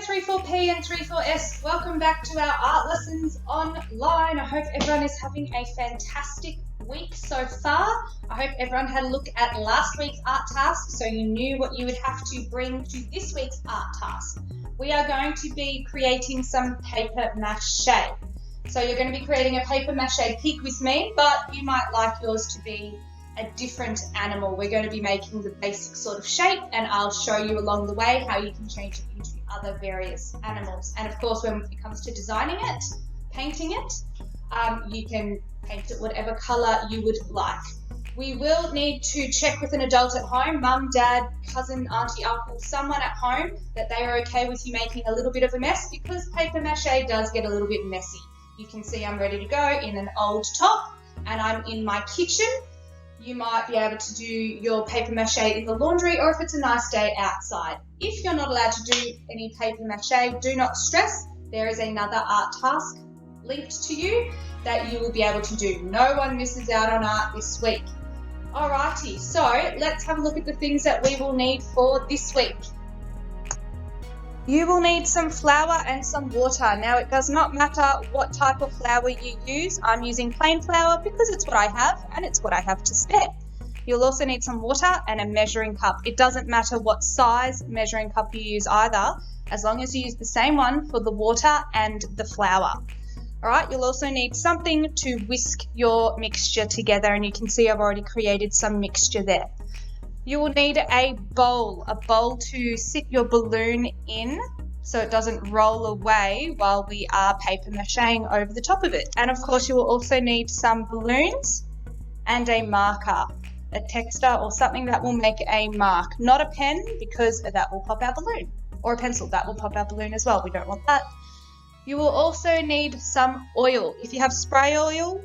34P and 34S, welcome back to our art lessons online. I hope everyone is having a fantastic week so far. I hope everyone had a look at last week's art task so you knew what you would have to bring to this week's art task. We are going to be creating some paper mache. So you're going to be creating a paper mache pig with me, but you might like yours to be a different animal. We're going to be making the basic sort of shape, and I'll show you along the way how you can change it into other various animals. And of course, when it comes to designing it, painting it, you can paint it whatever colour you would like. We will need to check with an adult at home, mum, dad, cousin, auntie, uncle, someone at home, that they are okay with you making a little bit of a mess, because paper mache does get a little bit messy. You can see I'm ready to go in an old top, and I'm in my kitchen. You might be able to do your paper mache in the laundry, or if it's a nice day outside. If you're not allowed to do any paper mache, do not stress. There is another art task linked to you that you will be able to do. No one misses out on art this week. Alrighty, so let's have a look at the things that we will need for this week. You will need some flour and some water. Now, it does not matter what type of flour you use. I'm using plain flour because it's what I have and it's what I have to spare. You'll also need some water and a measuring cup. It doesn't matter what size measuring cup you use either, as long as you use the same one for the water and the flour. All right, you'll also need something to whisk your mixture together, and you can see I've already created some mixture there. You will need a bowl to sit your balloon in so it doesn't roll away while we are paper macheing over the top of it. And of course, you will also need some balloons and a marker, a texter or something that will make a mark. Not a pen, because that will pop our balloon, or a pencil, that will pop our balloon as well. We don't want that. You will also need some oil. If you have spray oil,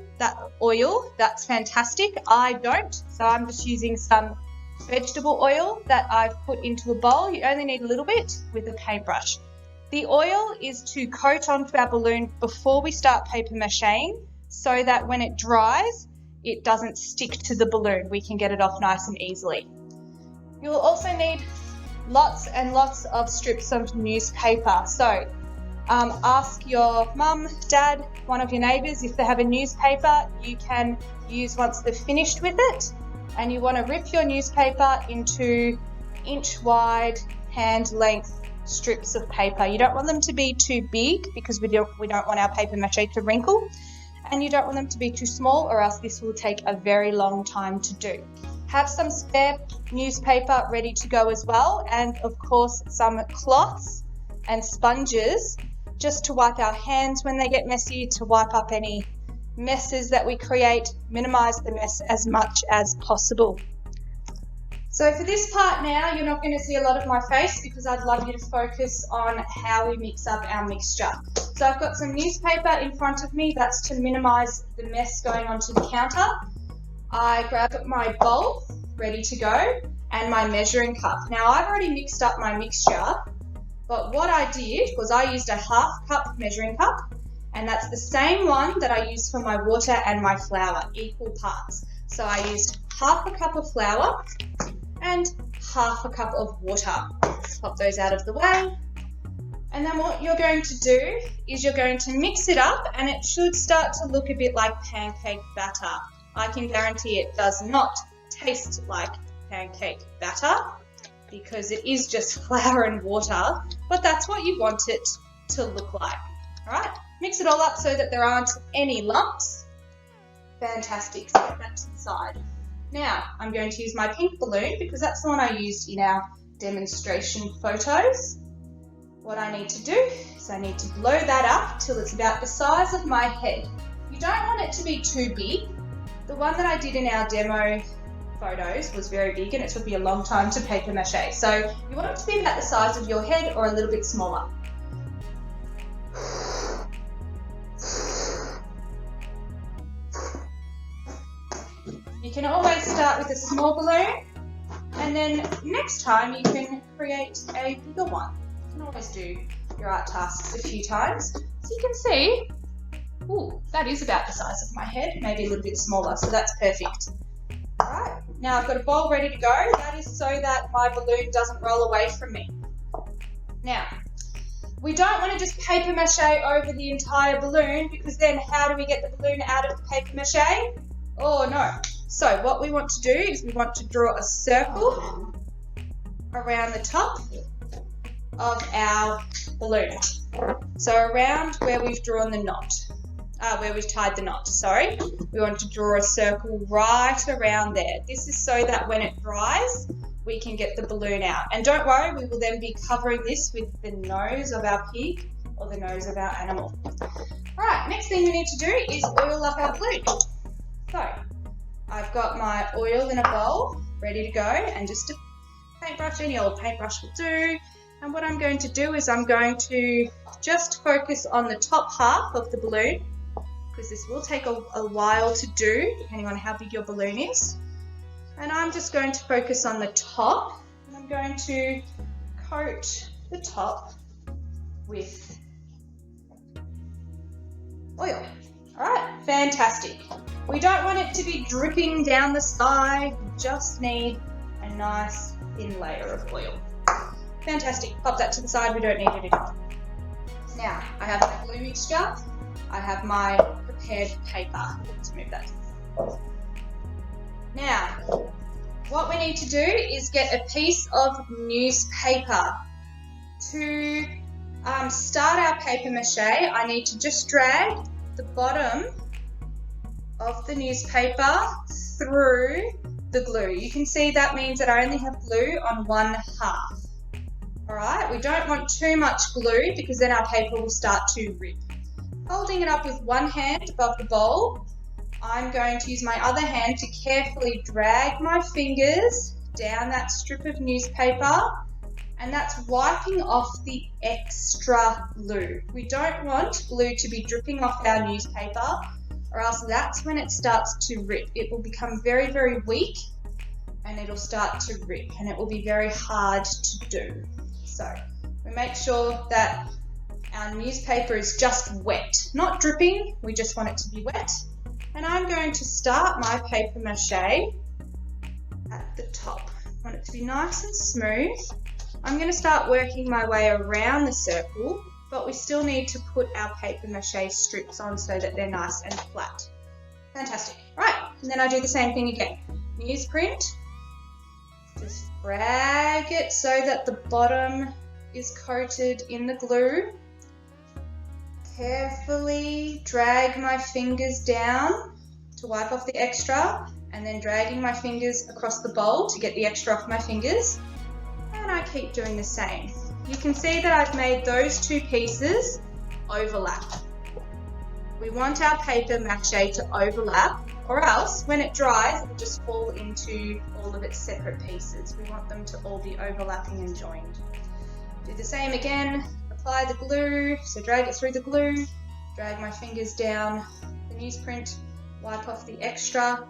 that's fantastic. I don't, so I'm just using some vegetable oil that I've put into a bowl. You only need a little bit with a paintbrush. The oil is to coat onto our balloon before we start paper macheing, so that when it dries, it doesn't stick to the balloon. We can get it off nice and easily. You will also need lots and lots of strips of newspaper. So ask your mum, dad, one of your neighbours if they have a newspaper you can use once they're finished with it. And you want to rip your newspaper into inch-wide, hand-length strips of paper. You don't want them to be too big, because we don't want our paper mache to wrinkle. And you don't want them to be too small, or else this will take a very long time to do. Have some spare newspaper ready to go as well, and of course some cloths and sponges just to wipe our hands when they get messy, to wipe up any messes that we create, minimize the mess as much as possible. So for this part now, you're not going to see a lot of my face, because I'd love you to focus on how we mix up our mixture. So I've got some newspaper in front of me. That's to minimize the mess going onto the counter. I grab my bowl, ready to go, and my measuring cup. Now, I've already mixed up my mixture, but what I did was I used a 1/2 cup measuring cup, and that's the same one that I used for my water and my flour, equal parts. So I used 1/2 cup of flour and 1/2 cup of water. Let's pop those out of the way. And then what you're going to do is you're going to mix it up, and it should start to look a bit like pancake batter. I can guarantee it does not taste like pancake batter, because it is just flour and water, but that's what you want it to look like. All right, mix it all up so that there aren't any lumps. Fantastic, set that to the side. Now, I'm going to use my pink balloon, because that's the one I used in our demonstration photos. What I need to do is I need to blow that up till it's about the size of my head. You don't want it to be too big. The one that I did in our demo photos was very big, and it took me a long time to paper mache. So you want it to be about the size of your head, or a little bit smaller. You can always start with a small balloon, and then next time you can create a bigger one. You can always do your art tasks a few times. So you can see, ooh, that is about the size of my head, maybe a little bit smaller, so that's perfect. All right, now I've got a bowl ready to go. That is so that my balloon doesn't roll away from me. Now, We don't want to just paper mache over the entire balloon, because then how do we get the balloon out of the paper mache? Oh no. So what we want to do is we want to draw a circle around the top of our balloon. So around where we've drawn the knot, where we've tied the knot, sorry. We want to draw a circle right around there. This is so that when it dries, we can get the balloon out. And don't worry, we will then be covering this with the nose of our pig or the nose of our animal. Alright, next thing we need to do is oil up our balloon. So, I've got my oil in a bowl, ready to go, and just a paintbrush, any old paintbrush will do. And what I'm going to do is I'm going to just focus on the top half of the balloon, because this will take a while to do, depending on how big your balloon is. And I'm just going to focus on the top, and I'm going to coat the top with oil. Alright, fantastic. We don't want it to be dripping down the side, we just need a nice thin layer of oil. Fantastic, pop that to the side, we don't need it anymore. Now, I have my glue mixture, I have my prepared paper. Let's move that. Now, what we need to do is get a piece of newspaper. To start our paper mache, I need to just drag the bottom of the newspaper through the glue. You can see that means that I only have glue on one half. Alright, we don't want too much glue because then our paper will start to rip. Holding it up with one hand above the bowl, I'm going to use my other hand to carefully drag my fingers down that strip of newspaper, and that's wiping off the extra glue. We don't want glue to be dripping off our newspaper, or else that's when it starts to rip. It will become very, very weak and it'll start to rip, and it will be very hard to do. So we make sure that our newspaper is just wet, not dripping, we just want it to be wet. And I'm going to start my paper mache at the top. I want it to be nice and smooth. I'm going to start working my way around the circle, but we still need to put our paper mache strips on so that they're nice and flat. Fantastic. Right, and then I do the same thing again. Newsprint, just drag it so that the bottom is coated in the glue. Carefully drag my fingers down to wipe off the extra, and then dragging my fingers across the bowl to get the extra off my fingers. And I keep doing the same. You can see that I've made those two pieces overlap. We want our paper mache to overlap, or else when it dries, it'll just fall into all of its separate pieces. We want them to all be overlapping and joined. Do the same again. Apply the glue, so drag it through the glue, drag my fingers down the newsprint, wipe off the extra,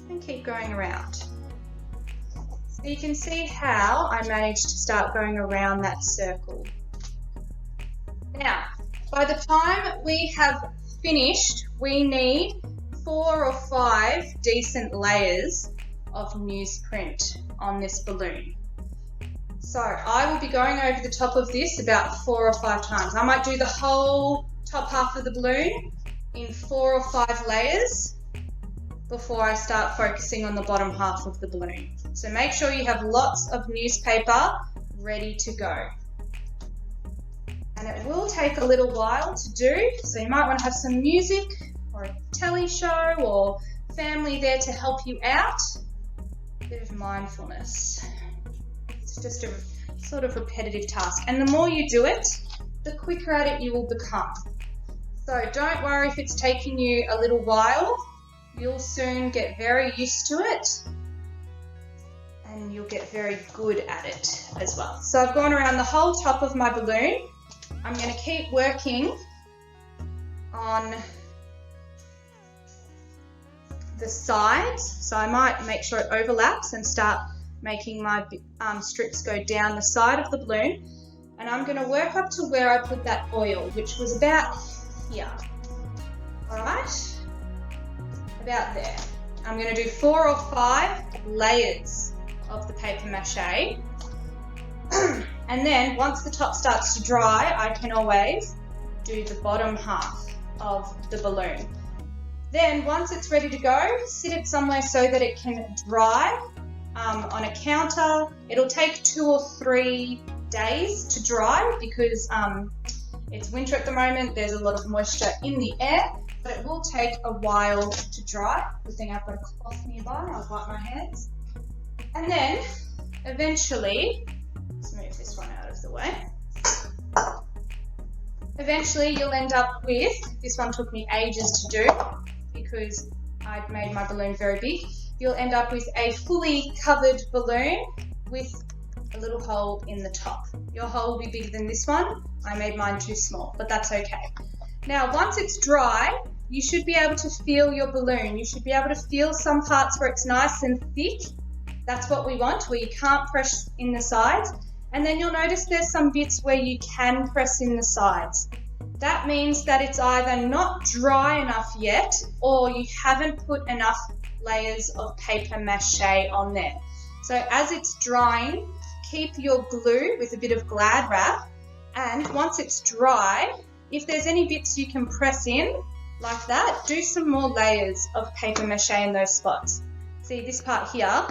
and keep going around. So you can see how I managed to start going around that circle. Now, by the time we have finished, we need 4 or 5 decent layers of newsprint on this balloon. So I will be going over the top of this about 4 or 5 times. I might do the whole top half of the balloon in 4 or 5 layers before I start focusing on the bottom half of the balloon. So make sure you have lots of newspaper ready to go. And it will take a little while to do, so you might want to have some music or a telly show or family there to help you out. A bit of mindfulness. It's just a sort of repetitive task, and the more you do it, the quicker at it you will become. So don't worry if it's taking you a little while, you'll soon get very used to it and you'll get very good at it as well. So I've gone around the whole top of my balloon. I'm going to keep working on the sides, so I might make sure it overlaps and start making my strips go down the side of the balloon, and I'm going to work up to where I put that oil, which was about here. Alright, about there. I'm going to do 4 or 5 layers of the paper mache, And then once the top starts to dry, I can always do the bottom half of the balloon. Then once it's ready to go, sit it somewhere so that it can dry on a counter. It'll take 2 or 3 days to dry because it's winter at the moment, there's a lot of moisture in the air, but it will take a while to dry. Good thing I've got a cloth nearby, I'll wipe my hands. And then eventually, let's move this one out of the way. Eventually you'll end up with, this one took me ages to do because I'd made my balloon very big. You'll end up with a fully covered balloon with a little hole in the top. Your hole will be bigger than this one. I made mine too small, but that's okay. Now, once it's dry, you should be able to feel your balloon. You should be able to feel some parts where it's nice and thick. That's what we want, where you can't press in the sides. And then you'll notice there's some bits where you can press in the sides. That means that it's either not dry enough yet or you haven't put enough layers of paper mache on there. So as it's drying, keep your glue with a bit of Glad wrap, and once it's dry, if there's any bits you can press in like that, do some more layers of paper mache in those spots. See this part here,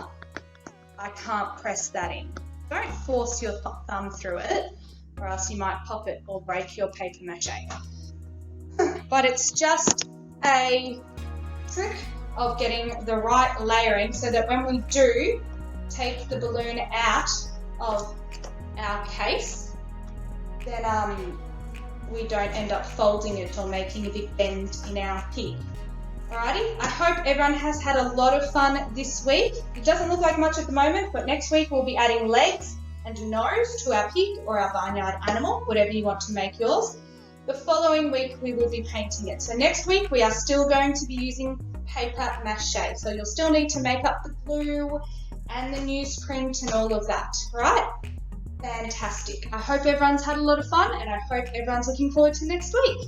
I can't press that in. Don't force your thumb through it or else you might pop it or break your paper mache. But it's just a trick of getting the right layering so that when we do take the balloon out of our case, then we don't end up folding it or making a big bend in our pig. Alrighty, I hope everyone has had a lot of fun this week. It doesn't look like much at the moment, but next week we'll be adding legs and nose to our pig or our barnyard animal, whatever you want to make yours. The following week we will be painting it. So next week we are still going to be using paper mache. So you'll still need to make up the glue and the newsprint and all of that, right? Fantastic. I hope everyone's had a lot of fun and I hope everyone's looking forward to next week.